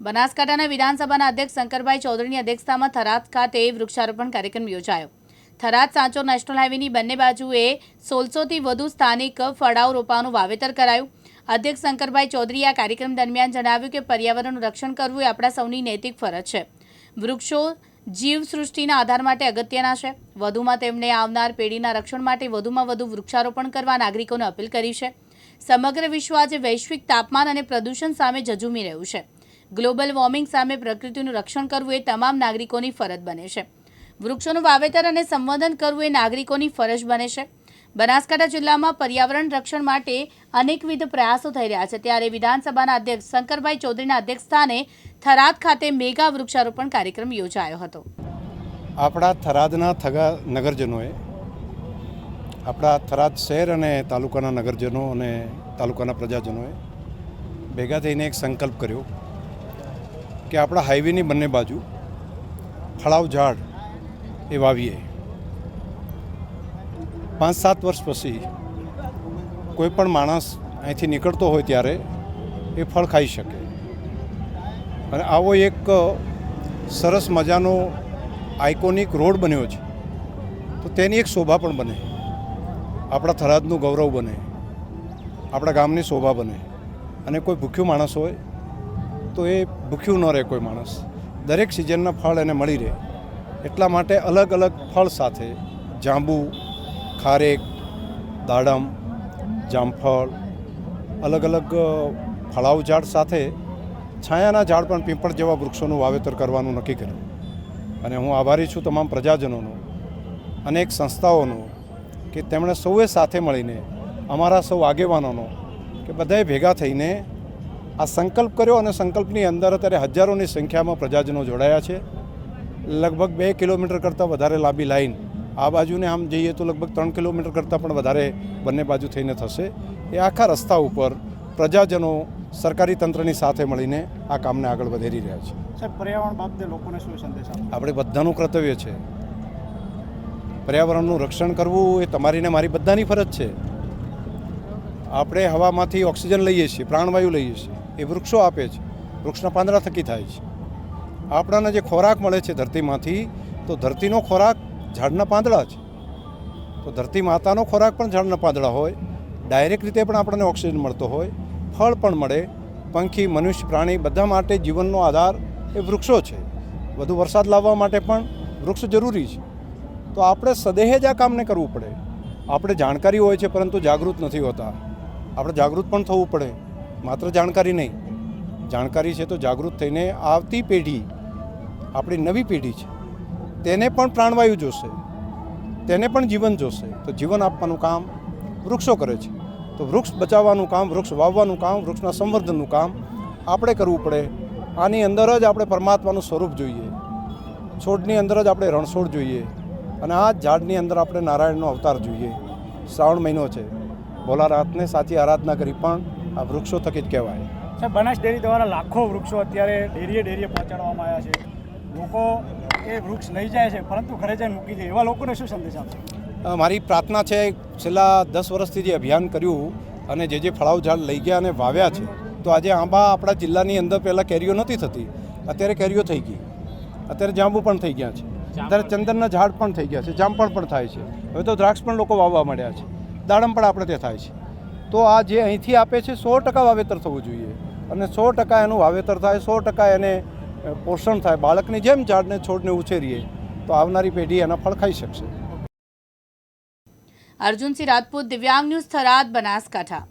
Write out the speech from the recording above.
બનાસકાંઠાના વિધાનસભાના અધ્યક્ષ શંકરભાઈ ચૌધરીની અધ્યક્ષતામાં થરાદ ખાતે વૃક્ષારોપણ કાર્યક્રમ યોજાયો। થરાદ સાંચોર નેશનલ હાઈવેની બંને બાજુએ 1600થી વધુ સ્થાનિક ફળાઓ રોપાનું વાવેતર કરાયું। અધ્યક્ષ શંકરભાઈ ચૌધરીએ આ કાર્યક્રમ દરમિયાન જણાવ્યું કે પર્યાવરણનું રક્ષણ કરવું એ આપણા સૌની નૈતિક ફરજ છે। વૃક્ષો જીવસૃષ્ટિના આધાર માટે અગત્યના છે। વધુમાં તેમણે આવનાર પેઢીના રક્ષણ માટે વધુમાં વધુ વૃક્ષારોપણ કરવા નાગરિકોને અપીલ કરી છે। સમગ્ર વિશ્વ આજે વૈશ્વિક તાપમાન અને પ્રદૂષણ સામે ઝઝૂમી રહ્યું છે। ગ્લોબલ વોર્મિંગ સામે પ્રકૃતિનું રક્ષણ કરવું એ તમામ નાગરિકોની ફરજ બને છે। વૃક્ષોનું વાવેતર અને સંવર્ધન કરવું એ નાગરિકોની ફરજ બને છે। બનાસકાંઠા જિલ્લામાં પર્યાવરણ રક્ષણ માટે અનેકવિધ પ્રયાસો થઈ રહ્યા છે, ત્યારે વિધાનસભાના અધ્યક્ષ શંકરભાઈ ચૌધરીના અધ્યક્ષસ્થાને થરાદ ખાતે મેગા વૃક્ષારોપણ કાર્યક્રમ યોજાયો હતો। આપણા થરાદના નગરજનોએ, આપણા થરાદ શહેર અને તાલુકાના નગરજનો અને તાલુકાના પ્રજાજનોએ ભેગા થઈને એક સંકલ્પ કર્યો કે આપણા હાઈવેની બંને બાજુ ફળાવ ઝાડ એ વાવીએ। 5-7 વર્ષ પછી કોઈ પણ માણસ અહીંથી નીકળતો હોય ત્યારે એ ફળ ખાઈ શકે, અને આવો એક સરસ મજાનો આઇકોનિક રોડ બન્યો છે, તો તેની એક શોભા પણ બને, આપણા થરાદનું ગૌરવ બને, આપણા ગામની શોભા બને। અને કોઈ ભૂખ્યું માણસ હોય તો એ ભૂખ્યું ન રહે, કોઈ માણસ દરેક સિઝનના ફળ એને મળી રહે, એટલા માટે અલગ અલગ ફળ સાથે જાંબુ, ખારેક, દાડમ, જામફળ, અલગ અલગ ફળાવ ઝાડ સાથે છાયાના ઝાડ પણ પીપળ જેવા વૃક્ષોનું વાવેતર કરવાનું નક્કી કર્યું। અને હું આભારી છું તમામ પ્રજાજનોનો, અનેક સંસ્થાઓનો, કે તેમણે સૌએ સાથે મળીને, અમારા સૌ આગેવાનોનો, કે બધાએ ભેગા થઈને આ સંકલ્પ કર્યો। અને સંકલ્પની અંદર અત્યારે હજારોની સંખ્યામાં પ્રજાજનો જોડાયા છે। લગભગ 2 કિલોમીટર કરતાં વધારે લાંબી લાઈન આ બાજુને આમ જઈએ તો લગભગ 3 કિલોમીટર કરતાં પણ વધારે બંને બાજુ થઈને થશે। એ આખા રસ્તા ઉપર પ્રજાજનો સરકારી તંત્રની સાથે મળીને આ કામને આગળ વધારી રહ્યા છે। સાહેબ, પર્યાવરણ બાબતે લોકોને શું સંદેશ આપો? આપણે બધાનું કર્તવ્ય છે, પર્યાવરણનું રક્ષણ કરવું એ તમારી ને મારી બધાની ફરજ છે। આપણે હવામાંથી ઓક્સિજન લઈએ છીએ, પ્રાણવાયુ લઈએ છીએ, એ વૃક્ષો આપે છે, વૃક્ષના પાંદડા થકી થાય છે। આપણને જે ખોરાક મળે છે ધરતીમાંથી, તો ધરતીનો ખોરાક ઝાડના પાંદડા છે, તો ધરતી માતાનો ખોરાક પણ ઝાડના પાંદડા હોય, ડાયરેક્ટ રીતે પણ આપણને ઓક્સિજન મળતો હોય, ફળ પણ મળે, પંખી, મનુષ્ય, પ્રાણી બધા માટે જીવનનો આધાર એ વૃક્ષો છે। વધુ વરસાદ લાવવા માટે પણ વૃક્ષ જરૂરી છે, તો આપણે સદેહ જ આ કામને કરવું પડે। આપણે જાણકારી હોય છે પરંતુ જાગૃત નથી હોતા, આપણે જાગૃત પણ થવું પડે, માત્ર જાણકારી નહીં, જાણકારી છે તો જાગૃત થઈને આવતી પેઢી, આપણી નવી પેઢી છે, તેને પણ પ્રાણવાયુ જોશે, તેને પણ જીવન જોશે, તો જીવન આપવાનું કામ વૃક્ષો કરે છે। તો વૃક્ષ બચાવવાનું કામ, વૃક્ષ વાવવાનું કામ, વૃક્ષના સંવર્ધનનું કામ આપણે કરવું પડે। આની અંદર જ આપણે પરમાત્માનું સ્વરૂપ જોઈએ, છોડની અંદર જ આપણે રણછોડ જોઈએ, અને આ ઝાડની અંદર આપણે નારાયણનો અવતાર જોઈએ। શ્રાવણ મહિનો છે, ભોલાનાથને સાચી આરાધના કરી પણ આ વૃક્ષો થકી જ કહેવાય। સાહેબ, બનાસ ડેરી દ્વારા લાખો વૃક્ષો અત્યારે ડેરીએ પહોંચાડવામાં આવ્યા છે। લોકો એ વૃક્ષ લઈ જાય છે પરંતુ ઘરે જઈને મૂકી જાય, એવા લોકોને શું સંદેશ આપશે? મારી પ્રાર્થના છે, છેલ્લા 10 વર્ષથી જે અભિયાન કર્યું અને જે ફળાવ ઝાડ લઈ ગયા અને વાવ્યા છે, તો આજે આંબા આપણા જિલ્લાની અંદર પહેલાં કેરીઓ નહોતી થતી, અત્યારે કેરીઓ થઈ ગઈ, અત્યારે જાંબુ પણ થઈ ગયા છે, અત્યારે ચંદનના ઝાડ પણ થઈ ગયા છે, જામફળ પણ થાય છે, હવે તો દ્રાક્ષ પણ લોકો વાવવા માંડ્યા છે, દાડમ પણ આપણે ત્યાં થાય છે। તો આ જે અહીંથી આપે છે 100% વાવેતર થવું જોઈએ, અને 100% એનું વાવેતર થાય, 100% એને પોષણ થાય, બાળકની જેમ ઝાડને છોડને ઉછેરીએ તો આવનારી પેઢી એના ફળ ખાઈ શકશે। અર્જુનસિંહ રાજપૂત, દિવ્યાંગ ન્યૂઝ, થરાદ, બનાસકાંઠા।